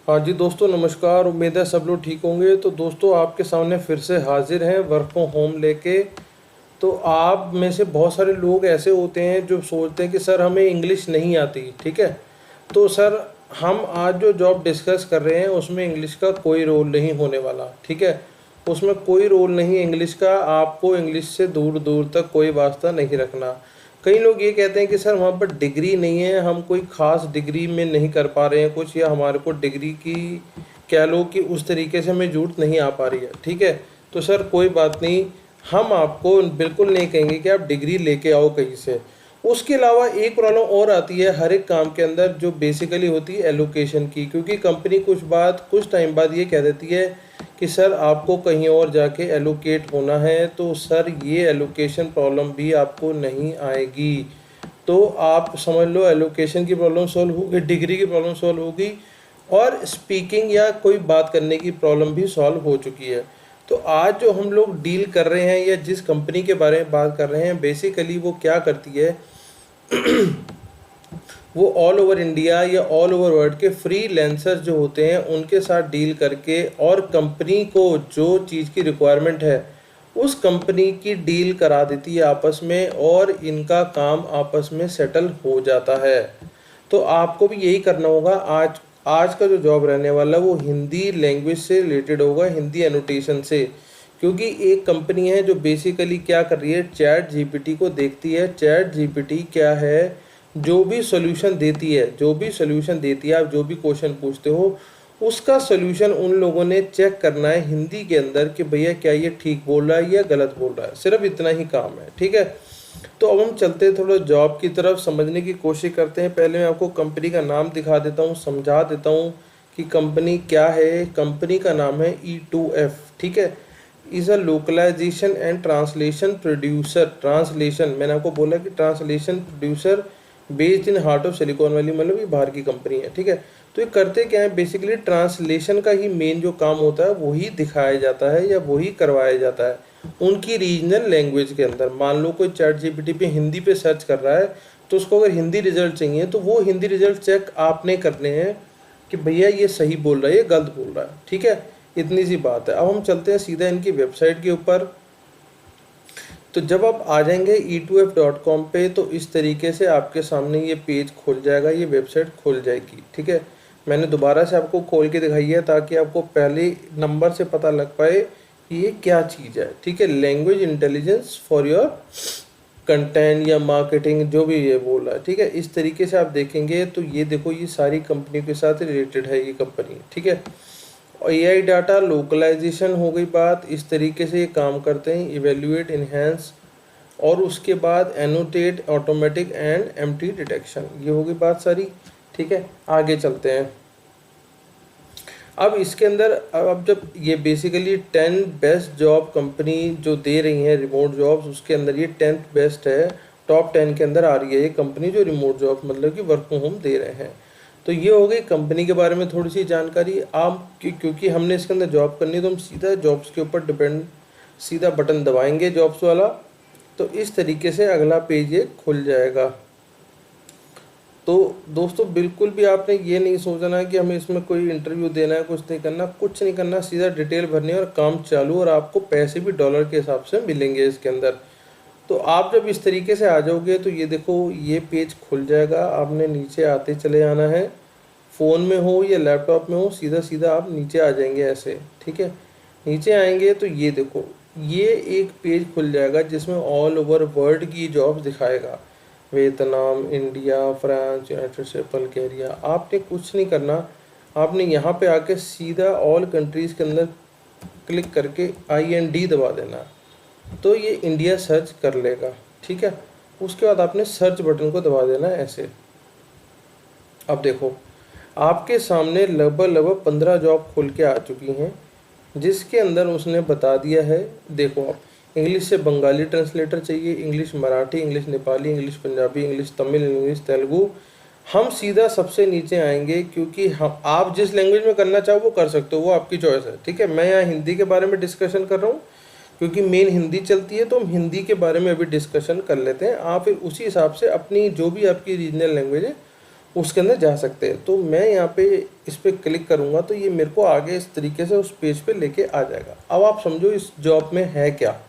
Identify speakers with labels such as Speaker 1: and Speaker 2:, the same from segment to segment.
Speaker 1: हाँ जी दोस्तों, नमस्कार। उम्मीद है सब लोग ठीक होंगे। तो दोस्तों, आपके सामने फिर से हाजिर हैं वर्क फ्रॉम होम लेके। तो आप में से बहुत सारे लोग ऐसे होते हैं जो सोचते हैं कि सर हमें इंग्लिश नहीं आती, ठीक है। तो सर, हम आज जो जॉब डिस्कस कर रहे हैं उसमें इंग्लिश का कोई रोल नहीं होने वाला, ठीक है। उसमें कोई रोल नहीं है इंग्लिश का। आपको इंग्लिश से दूर दूर तक कोई वास्ता नहीं रखना। कई लोग ये कहते हैं कि सर वहाँ पर डिग्री नहीं है, हम कोई ख़ास डिग्री में नहीं कर पा रहे हैं कुछ, या हमारे को डिग्री की कह लो कि उस तरीके से हमें जरूरत नहीं आ पा रही है, ठीक है। तो सर कोई बात नहीं, हम आपको बिल्कुल नहीं कहेंगे कि आप डिग्री लेके आओ कहीं से। उसके अलावा एक प्रॉब्लम और आती है हर एक काम के अंदर, जो बेसिकली होती है एलोकेशन की। क्योंकि कंपनी कुछ टाइम बाद ये कह देती है कि सर आपको कहीं और जाके एलोकेट होना है, तो सर ये एलोकेशन प्रॉब्लम भी आपको नहीं आएगी। तो आप समझ लो, एलोकेशन की प्रॉब्लम सॉल्व होगी, डिग्री की प्रॉब्लम सॉल्व होगी, और स्पीकिंग या कोई बात करने की प्रॉब्लम भी सॉल्व हो चुकी है। तो आज जो हम लोग डील कर रहे हैं या जिस कंपनी के बारे में बात कर रहे हैं, बेसिकली वो क्या करती है, वो ऑल ओवर इंडिया या ऑल ओवर वर्ल्ड के फ्रीलांसर जो होते हैं उनके साथ डील करके, और कंपनी को जो चीज़ की रिक्वायरमेंट है उस कंपनी की डील करा देती है आपस में, और इनका काम आपस में सेटल हो जाता है। तो आपको भी यही करना होगा। आज आज का जो जॉब रहने वाला है वो हिंदी लैंग्वेज से रिलेटेड होगा, हिंदी एनोटेशन से। क्योंकि एक कंपनी है जो बेसिकली क्या कर रही है, चैट जीपीटी को देखती है। चैट जीपीटी क्या है, जो भी सोल्यूशन देती है, आप जो भी क्वेश्चन पूछते हो उसका सोल्यूशन उन लोगों ने चेक करना है हिंदी के अंदर कि भैया क्या ये ठीक बोल रहा है या गलत बोल रहा है। सिर्फ इतना ही काम है, ठीक है। तो अब हम चलते हैं थोड़ा जॉब की तरफ, समझने की कोशिश करते हैं। पहले मैं आपको कंपनी का नाम दिखा देता हूँ, समझा देता हूँ कि कंपनी क्या है। कंपनी का नाम है E2F, ठीक है। Is a localisation and translation producer. Translation, मैंने आपको बोला कि translation producer based in heart of Silicon Valley, मतलब ये बाहर की कंपनी है, ठीक है। तो ये करते क्या है, बेसिकली ट्रांसलेशन का ही मेन जो काम होता है वही दिखाया जाता है या वही करवाया जाता है उनकी रीजनल लैंग्वेज के अंदर। मान लो कोई चैट जीपीटी पे हिंदी पे सर्च कर रहा है, तो उसको अगर हिंदी रिजल्ट चाहिए तो वो हिंदी रिजल्ट चेक आपने करने हैं कि भैया ये सही बोल रहा है ये गलत बोल रहा है, ठीक है। इतनी सी बात है। अब हम चलते हैं सीधा इनकी वेबसाइट के ऊपर। तो जब आप आ जाएंगे e2f.com पे, तो इस तरीके से आपके सामने ये पेज खुल जाएगा, ये वेबसाइट खुल जाएगी, ठीक है। मैंने दोबारा से आपको खोल के दिखाई है ताकि आपको पहले नंबर से पता लग पाए कि ये क्या चीज़ है, ठीक है। Language intelligence for your content या मार्केटिंग, जो भी ये बोल रहा है, ठीक है। इस तरीके से आप देखेंगे तो ये देखो, ये सारी कंपनियों के साथ रिलेटेड है ये कंपनी, ठीक है। और एआई डाटा लोकलाइजेशन हो गई बात, इस तरीके से ये काम करते हैं। इवेल्युएट, इन्हेंस, और उसके बाद annotate, automatic and empty detection, ये हो गई बात सारी, ठीक है। आगे चलते हैं। अब इसके अंदर अब जब ये बेसिकली 10 बेस्ट जॉब कंपनी जो दे रही हैं रिमोट जॉब्स, उसके अंदर ये 10th बेस्ट है, टॉप 10 के अंदर आ रही है ये कंपनी जो रिमोट जॉब मतलब कि वर्क फ्रॉम होम दे रहे हैं। तो ये हो गई कंपनी के बारे में थोड़ी सी जानकारी। आप क्योंकि हमने इसके अंदर जॉब करनी है तो हम सीधा जॉब्स के ऊपर डिपेंड, सीधा बटन दबाएंगे जॉब्स वाला, तो इस तरीके से अगला पेज ये खुल जाएगा। तो दोस्तों, बिल्कुल भी आपने ये नहीं सोचना है कि हमें इसमें कोई इंटरव्यू देना है, कुछ नहीं करना, कुछ नहीं करना, सीधा डिटेल भरनी है और काम चालू, और आपको पैसे भी डॉलर के हिसाब से मिलेंगे इसके अंदर। तो आप जब इस तरीके से आ जाओगे तो ये देखो, ये पेज खुल जाएगा। आपने नीचे आते चले आना है, फ़ोन में हो या लैपटॉप में हो, सीधा सीधा आप नीचे आ जाएंगे ऐसे, ठीक है। नीचे आएंगे तो ये देखो, ये एक पेज खुल जाएगा जिसमें ऑल ओवर वर्ल्ड की जॉब्स दिखाएगा। Vietnam, India, France, United state, Bulgaria. आपने कुछ नहीं करना, आपने यहाँ पे आके सीधा ऑल कंट्रीज़ के अंदर क्लिक करके IND दबा देना, तो ये इंडिया सर्च कर लेगा, ठीक है। उसके बाद आपने सर्च बटन को दबा देना है ऐसे। अब देखो, आपके सामने लगभग 15 जॉब खुल के आ चुकी हैं, जिसके अंदर उसने बता दिया है। देखो, आप इंग्लिश से बंगाली ट्रांसलेटर चाहिए, English Marathi, English Nepali, English Punjabi, English Tamil, English Telugu. हम सीधा सबसे नीचे आएंगे, क्योंकि हम आप जिस लैंग्वेज में करना चाहो वो कर सकते हो, वो आपकी चॉइस है, ठीक है। मैं यहाँ हिंदी के बारे में डिस्कशन कर रहा हूँ क्योंकि मेन हिंदी चलती है, तो हम हिंदी के बारे में अभी डिस्कशन कर लेते हैं। आप फिर उसी हिसाब से अपनी जो भी आपकी रीजनल लैंग्वेज है उसके अंदर जा सकते हैं। तो मैं यहाँ पे इस पर क्लिक करूँगा तो ये मेरे को आगे इस तरीके से उस पेज पे लेके आ जाएगा। अब आप समझो इस जॉब में है क्या।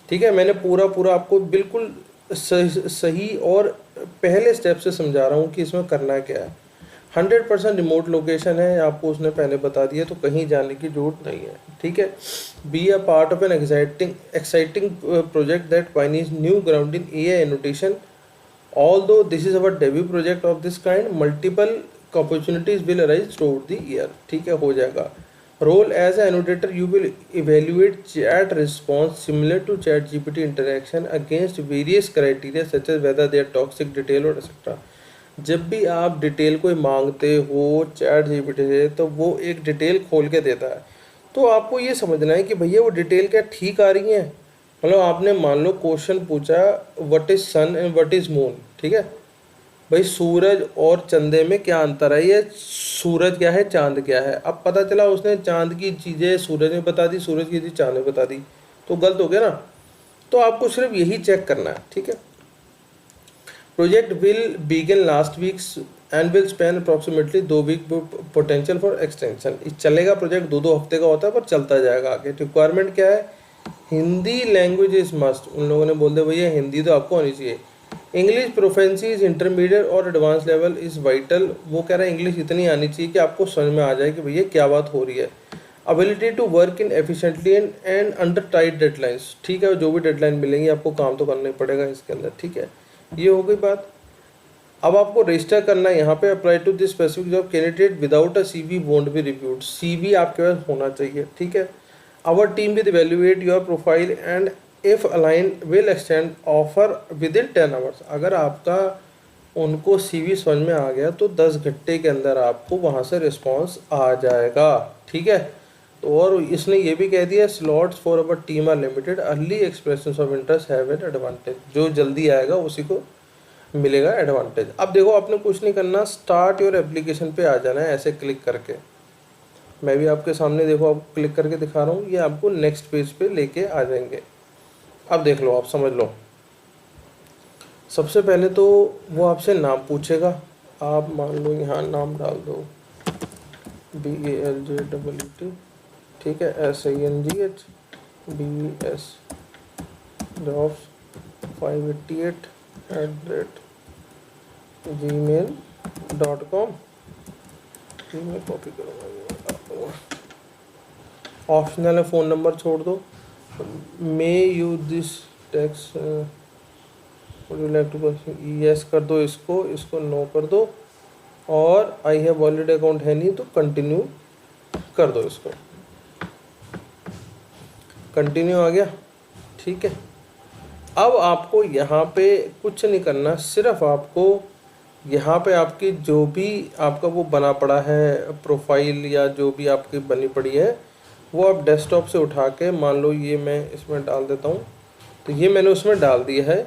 Speaker 1: ठीक है, मैंने पूरा पूरा आपको बिल्कुल सही और पहले स्टेप से समझा रहा हूँ कि इसमें करना क्या है। 100% रिमोट लोकेशन है, आपको उसने पहले बता दिया, तो कहीं जाने की जरूरत नहीं है। ठीक है, be a part of an exciting project that pioneers new ground in AI annotation. Although this is our debut project of this kind, multiple opportunities will arise throughout the year. ठीक है, हो जाएगा। Role as an annotator, you will evaluate chat response similar to chat GPT interaction against various criteria such as whether they are toxic, detail or etc. जब भी आप detail कोई मांगते हो चैट जीपीटी से तो वो एक डिटेल खोल के देता है, तो आपको ये समझना है कि भैया वो डिटेल क्या ठीक आ रही है। मतलब आपने मान लो क्वेश्चन पूछा what is sun and what is moon. ठीक है भाई, सूरज और चंदे में क्या अंतर है, ये सूरज क्या है चांद क्या है। अब पता चला उसने चांद की चीज़ें सूरज में बता दी, सूरज की चीज़ चांद में बता दी, तो गलत हो गया ना। तो आपको सिर्फ यही चेक करना है। ठीक है, project will begin last weeks and will span approximately 2 week, potential for extension. चलेगा प्रोजेक्ट 2-2 हफ्ते का होता है पर चलता जाएगा आगे। रिक्वायरमेंट क्या है, हिंदी लैंग्वेज इज मस्ट। उन लोगों ने बोल दिया भैया हिंदी तो आपको आनी चाहिए। इंग्लिश प्रोफेंसी इज इंटरमीडिएट और एडवांस लेवल इज वाइटल। वो कह रहा है इंग्लिश इतनी आनी चाहिए कि आपको समझ में आ जाए कि भैया क्या बात हो रही है। Ability to work in efficiently and under tight deadlines. ठीक है, जो भी डेडलाइन मिलेंगी आपको काम तो करना ही पड़ेगा इसके अंदर। ठीक है, ये हो गई बात। अब आपको रजिस्टर करना है यहाँ पे, apply to this specific job candidate without a CV won't be reviewed. CV आपके पास होना चाहिए। ठीक है, our team with evaluate your profile and if align will extend offer within 10 hours. अगर आपका उनको सीवी समझ में आ गया तो 10 घंटे के अंदर आपको वहाँ से रिस्पॉन्स आ जाएगा। ठीक है, तो और इसने ये भी कह दिया slots for our team are limited, early expression of interest have an advantage. जो जल्दी आएगा उसी को मिलेगा एडवांटेज। अब देखो आपने कुछ नहीं करना, स्टार्ट योर एप्लीकेशन पे आ जाना है ऐसे क्लिक करके। मैं भी आपके सामने देखो आप क्लिक करके दिखा रहा हूँ, ये आपको नेक्स्ट पेज पे लेके आ जाएंगे। अब देख लो, आप समझ लो। सबसे पहले तो वो आपसे नाम पूछेगा, आप मान लो यहाँ नाम डाल दो BALJEET। ठीक है, SINGH BS jobs 588@gmail.com। मैं कॉपी करूँगा, ऑप्शनल है, फ़ोन नंबर छोड़ दो। May you this text would you like to yes कर दो, इसको नो कर दो, और आई हैव वॉलिड अकाउंट है नहीं तो कंटिन्यू कर दो, इसको कंटिन्यू आ गया। ठीक है, अब आपको यहाँ पे कुछ नहीं करना, सिर्फ आपको यहाँ पे आपकी जो भी आपका वो बना पड़ा है प्रोफाइल या जो भी आपकी बनी पड़ी है वो आप डेस्कटॉप से उठा के, मान लो ये मैं इसमें डाल देता हूँ, तो ये मैंने उसमें डाल दिया है।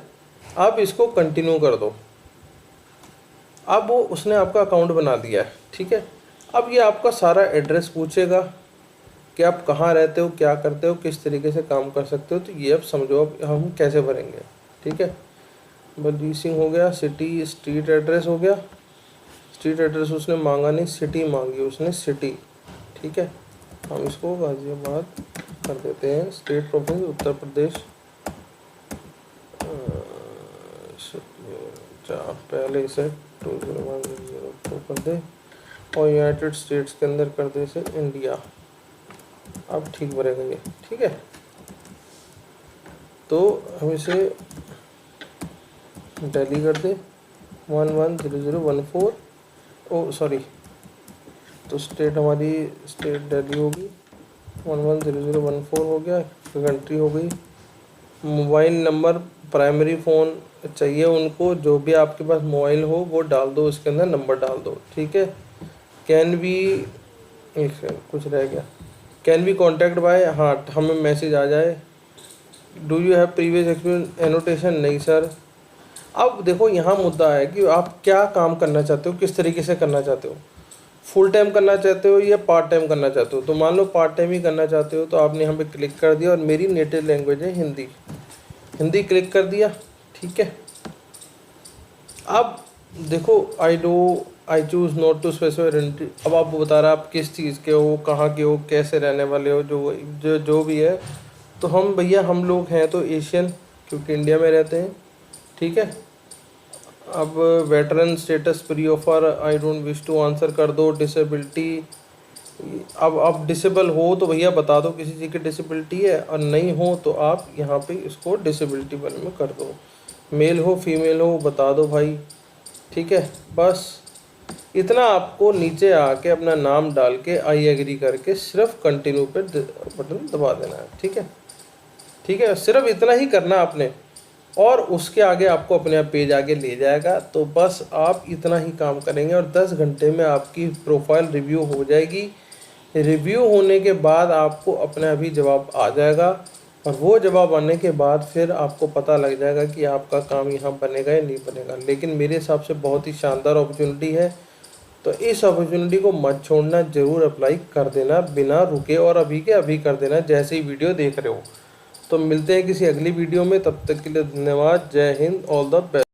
Speaker 1: आप इसको कंटिन्यू कर दो। अब वो उसने आपका अकाउंट बना दिया है। ठीक है, अब ये आपका सारा एड्रेस पूछेगा कि आप कहाँ रहते हो, क्या करते हो, किस तरीके से काम कर सकते हो। तो ये अब समझो अब हम कैसे भरेंगे। ठीक है, बलजीत सिंह हो गया, सिटी स्ट्रीट एड्रेस हो गया, स्ट्रीट एड्रेस उसने मांगा नहीं, सिटी मांगी उसने, सिटी। ठीक है, हम इसको गाजियाबाद कर देते हैं। स्टेट प्रोविंस उत्तर प्रदेश, पहले इसे 20102 कर दे, और यूनाइटेड स्टेट्स के अंदर कर दे इसे इंडिया। अब ठीक भरेगा ये। ठीक है, तो हम इसे दिल्ली कर दे 110014। ओ सॉरी, तो स्टेट हमारी स्टेट दिल्ली होगी, 110014 हो गया। कंट्री हो गई। मोबाइल नंबर प्राइमरी फ़ोन चाहिए उनको, जो भी आपके पास मोबाइल हो वो डाल दो, इसके अंदर नंबर डाल दो। ठीक है, कैन बी, एक कुछ रह गया, कैन बी कॉन्टैक्ट बाय, हाँ हमें मैसेज आ जाए। Do you have previous experience annotation, नहीं सर। अब देखो यहाँ मुद्दा है कि आप क्या काम करना चाहते हो, किस तरीके से करना चाहते हो, फुल टाइम करना चाहते हो या पार्ट टाइम करना चाहते हो। तो मान लो पार्ट टाइम ही करना चाहते हो तो आपने यहाँ पे क्लिक कर दिया, और मेरी नेटिव लैंग्वेज है हिंदी, हिंदी क्लिक कर दिया। ठीक है, अब देखो, I choose not to specify identity. अब आप बता रहे आप किस चीज़ के हो, कहाँ के हो, कैसे रहने वाले हो, जो भी है। तो हम भैया हम लोग हैं तो एशियन, क्योंकि इंडिया में रहते हैं, ठीक है। अब veteran status free of or I don't wish to answer कर दो। डिसेबिलिटी, अब डिसेबल हो तो भैया बता दो किसी चीज़ की डिसेबिलिटी है, और नहीं हो तो आप यहाँ पे इसको डिसेबिलिटी वाले में कर दो। मेल हो फीमेल हो बता दो भाई, ठीक है। बस इतना आपको नीचे आके अपना नाम डाल के आई एग्री करके सिर्फ कंटिन्यू पे बटन दबा देना है, ठीक है। ठीक है, सिर्फ इतना ही करना आपने, और उसके आगे आपको अपने आप पेज आगे ले जाएगा। तो बस आप इतना ही काम करेंगे और 10 घंटे में आपकी प्रोफाइल रिव्यू हो जाएगी। रिव्यू होने के बाद आपको अपने अभी जवाब आ जाएगा, और वो जवाब आने के बाद फिर आपको पता लग जाएगा कि आपका काम यहाँ बनेगा या नहीं बनेगा। लेकिन मेरे हिसाब से बहुत ही शानदार अपॉर्चुनिटी है, तो इस अपॉर्चुनिटी को मत छोड़ना, ज़रूर अप्लाई कर देना बिना रुके, और अभी के अभी कर देना जैसे ही वीडियो देख रहे हो। तो मिलते हैं किसी अगली वीडियो में, तब तक के लिए धन्यवाद। जय हिंद, ऑल द बेस्ट।